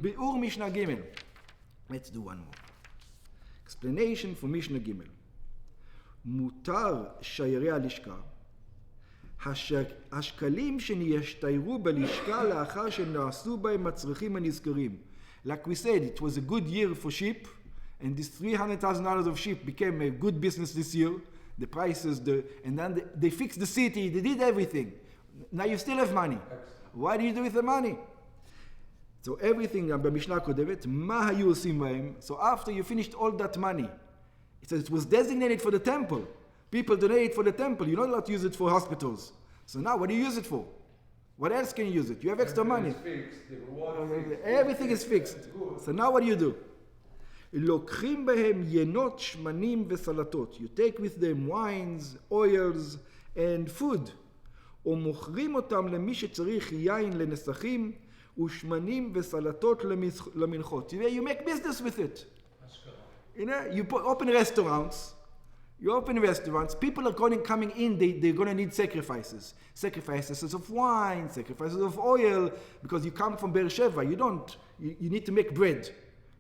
Bi'ur Mishnah Gimel. Let's do one more. Explanation for Mishnah Gimel. מותר שיירי הלשכה, השקלים שנשתיירו בלשכה לאחר שנעשו בהם הצרכים הנזכרים. Like we said, it was a good year for sheep, and this $300,000 of sheep became a good business this year. The prices, and then they fixed the city, they did everything. Now you still have money. What do you do with the money? So everything, במשנה הקודמת, מה היו עושים בהם? So after you finished all that money, it says it was designated for the temple. People donate it for the temple. You're not allowed to use it for hospitals. So now what do you use it for? What else can you use it? You have extra money. Everything is fixed. So now what do? לוקחים בהם ינות, שמנים וסלטות. You take with them wines, oils, and food. ומוכרים אותם למי שצריך יין לנסכים, ושמנים וסלטות למנחות. You make business with it. You know, open restaurants. People are coming in, they're going to need sacrifices. Sacrifices of wine, sacrifices of oil, because you come from Beersheba. You need to make bread.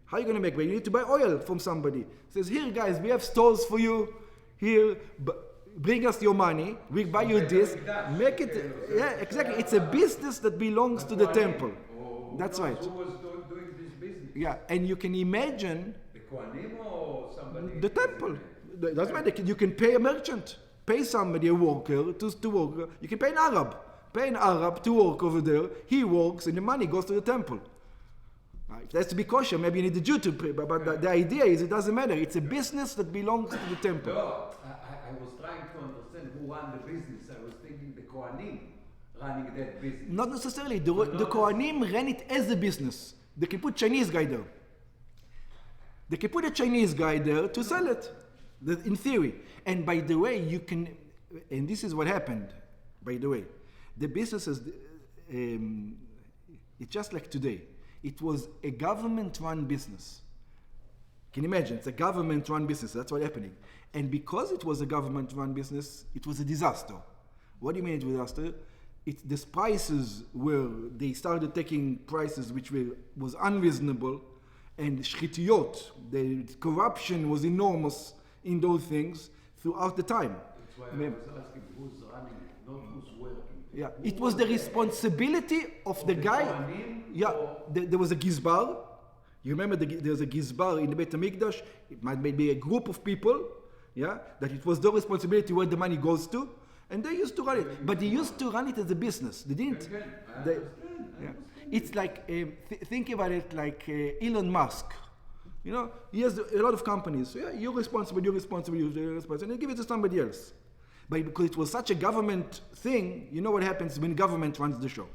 How are you going to make bread? You need to buy oil from somebody. It says, here guys, we have stores for you. Here, bring us your money. We buy you this. Make it, yeah, exactly. It's a business that belongs to the temple. That's right. Who was doing this business? Yeah, and you can imagine the Kohanim or somebody? The temple. Doesn't matter. You can pay a merchant, pay somebody, a worker, to work. You can pay an Arab. Pay an Arab to work over there. He works, and the money goes to the temple. If that's to be kosher, maybe you need a Jew to pay. But the idea is, it doesn't matter. It's a business that belongs to the temple. No, I was trying to understand who ran the business. I was thinking the Kohanim running that business. Not necessarily. The Kohanim ran it as a business. They can put Chinese guy there. They can put a Chinese guy there to sell it. In theory. And by the way, you can, and this is what happened, by the way. The businesses, it's just like today. It was a government-run business. Can you imagine? It's a government-run business. That's what's happening. And because it was a government-run business, it was a disaster. What do you mean it was a disaster? The prices they started taking prices which was unreasonable, and shchitiyot, the corruption was enormous in those things throughout the time. That's why I was asking who's running it, not who's working. Yeah, it was the responsibility of the guy. Yeah, there was a gizbar. You remember there was a gizbar in the Beit HaMikdash. It might be a group of people. Yeah, that it was their responsibility where the money goes to, and they used to run it. But they used to run it as a business. They didn't. Yeah. It's like think about it like Elon Musk. You know, he has a lot of companies. So yeah, you're responsible, and they give it to somebody else. But because it was such a government thing, you know what happens when government runs the show.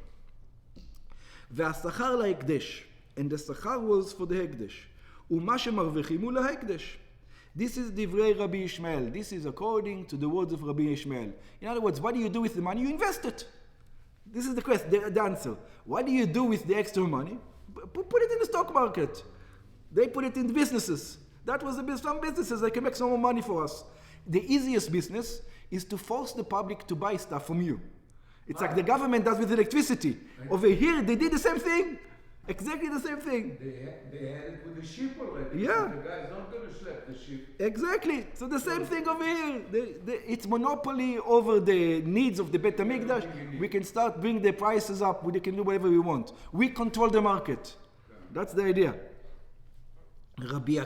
והשכר להקדש, and the שכר was for the הקדש. ומה שמרוויחים הוא להקדש. This is דברי Rabbi Ishmael. This is according to the words of Rabbi Ishmael. In other words, what do you do with the money? You invest it. This is the question, the answer. What do you do with the extra money? Put it in the stock market. They put it in the businesses. That was some businesses that can make some more money for us. The easiest business is to force the public to buy stuff from you. It's like the government does with electricity. Over here, they did the same thing. Exactly the same thing. They had it with the sheep already. Yeah. The guy's not going to schlep the sheep. Exactly. So the same thing over here. It's monopoly over the needs of the Beit HaMikdash. We can start bring the prices up. We can do whatever we want. We control the market. That's the idea. Rabbi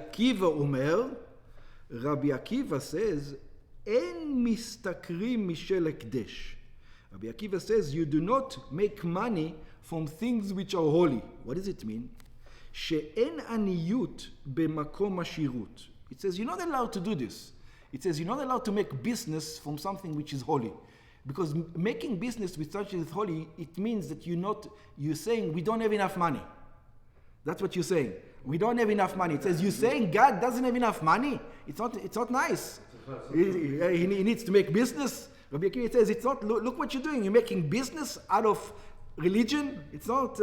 Akiva says, אין משתכרים משל הקדש. Rabbi Akiva says, you do not make money from things which are holy. What does it mean? שאין עניות במקום השירות. It says, you're not allowed to do this. It says, you're not allowed to make business from something which is holy. Because making business with something that is holy, it means that you're saying, we don't have enough money. That's what you're saying. We don't have enough money. It says, you're saying God doesn't have enough money? It's not nice. He needs to make business. Rabbi Akiva says, it's not, look what you're doing. You're making business out of religion. It's not,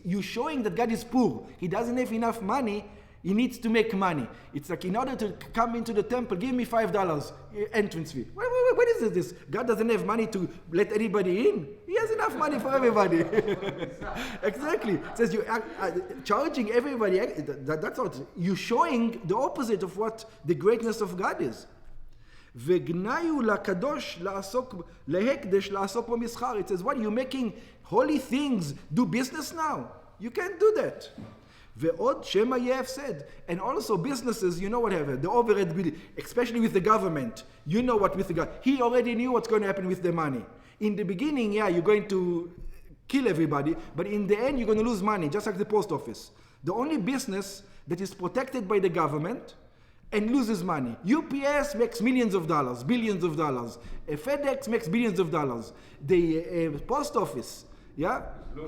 you're showing that God is poor. He doesn't have enough money. He needs to make money. It's like, in order to come into the temple, give me $5 entrance fee. What is this? God doesn't have money to let anybody in. He has enough money for everybody. Exactly. It says you charging everybody. That's what you're showing the opposite of what the greatness of God is. וגנאיו לקדוש להקדש לעסוק במסחר. It says, what, you're making holy things do business now? You can't do that. ועוד שמא יהיה הפסד. And also businesses, you know what happened, the overhead bill, especially with the government. You know what with the government. He already knew what's going to happen with the money. In the beginning, yeah, you're going to kill everybody, but in the end, you're going to lose money, just like the post office. The only business that is protected by the government and loses money. UPS makes millions of dollars, billions of dollars. FedEx makes billions of dollars. The post office, yeah,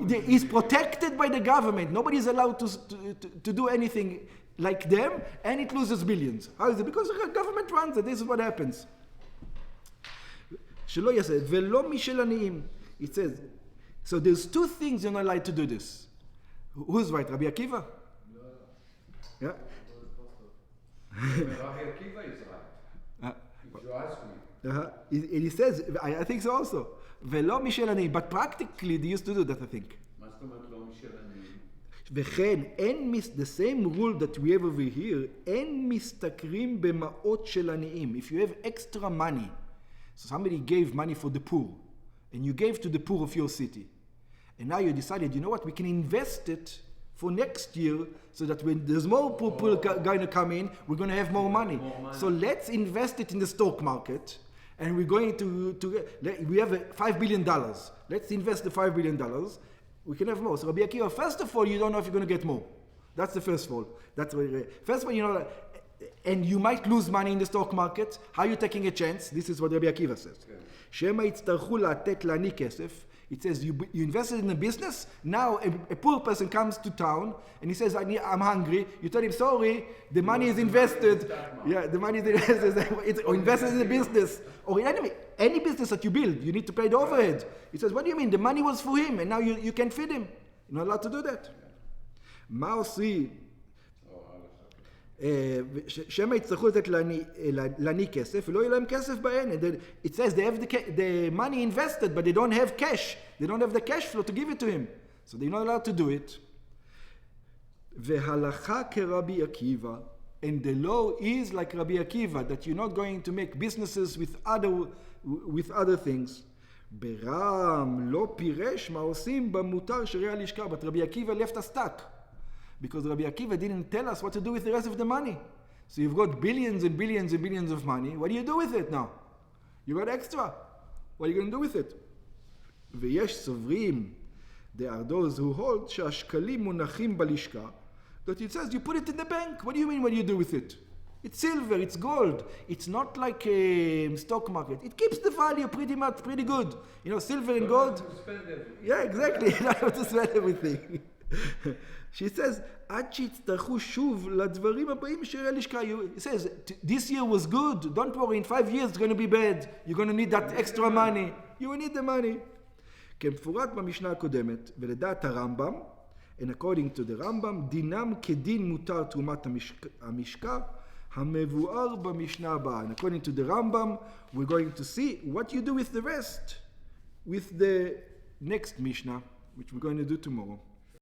is protected by the government. Nobody is allowed to do anything like them, and it loses billions. How is it? Because the government runs it. This is what happens. שלא יעשה, ולא משל עניים. It says, so there's two things you're not allowed to do this. Who's right, Rabbi Akiva? No. Yeah? Rabbi Akiva is right. If you ask me. He says, I think so also. ולא משל עניים. But practically they used to do that, I think. מה זאת אומרת לא משל עניים? וכן, the same rule that we have over here, אין משתכרים במעות של עניים. If you have extra money, so somebody gave money for the poor, and you gave to the poor of your city, and now you decided, you know what, we can invest it for next year, so that when there's more people going to come in, we're going to have more money. So let's invest it in the stock market, and we're going we have $5 billion. Let's invest the $5 billion. We can have more. So Rabbi Akiva, first of all, you don't know if you're going to get more. That's the first of all. First of all, you know, and you might lose money in the stock market. How are you taking a chance? This is what Rabbi Akiva says. שמא יצטרכו לתת לעני כסף. It says you invested in a business. Now a poor person comes to town and he says, I'm hungry. You tell him, sorry, the money is invested. Yeah, the money is invested in the business. Or in any business that you build, you need to pay the overhead. He says, what do you mean? The money was for him and now you can feed him. You're not allowed to do that. מה עושים? שמא יצטרכו לתת לעני כסף ולא יהיה להם כסף בעין. It says they have the money invested but they don't have cash. They don't have the cash flow to give it to him. So they're not allowed to do it. והלכה כרבי עקיבא. And the law is like Rabbi Akiva, that you're not going to make businesses with other things. ברם לא פירש מה עושים במותר שרי הלשכה. But Rabbi Akiva left us stuck. Because Rabbi Akiva didn't tell us what to do with the rest of the money. So you've got billions and billions and billions of money. What do you do with it now? You got extra. What are you going to do with it? ויש סוברים, there are those who hold שהשקלים מונחים בלשכה, that it says you put it in the bank. What do you mean what do you do with it? It's silver, it's gold. It's not like a stock market. It keeps the value pretty good. You know, silver and gold. Yeah, exactly. You don't have to spend everything. She says, עד שיצטרכו שוב לדברים הבאים של הלשכה. It says, this year was good. Don't worry, in 5 years it's going to be bad. You're going to need that extra money. You will need the money. כמפורט במשנה הקודמת, ולדעת הרמב"ם, and according to the Rambam, דינם כדין מותר תרומת המשקע, המבואר במשנה הבאה. And according to the Rambam, we're going to see what you do with the rest, with the next Mishnah, which we're going to do tomorrow.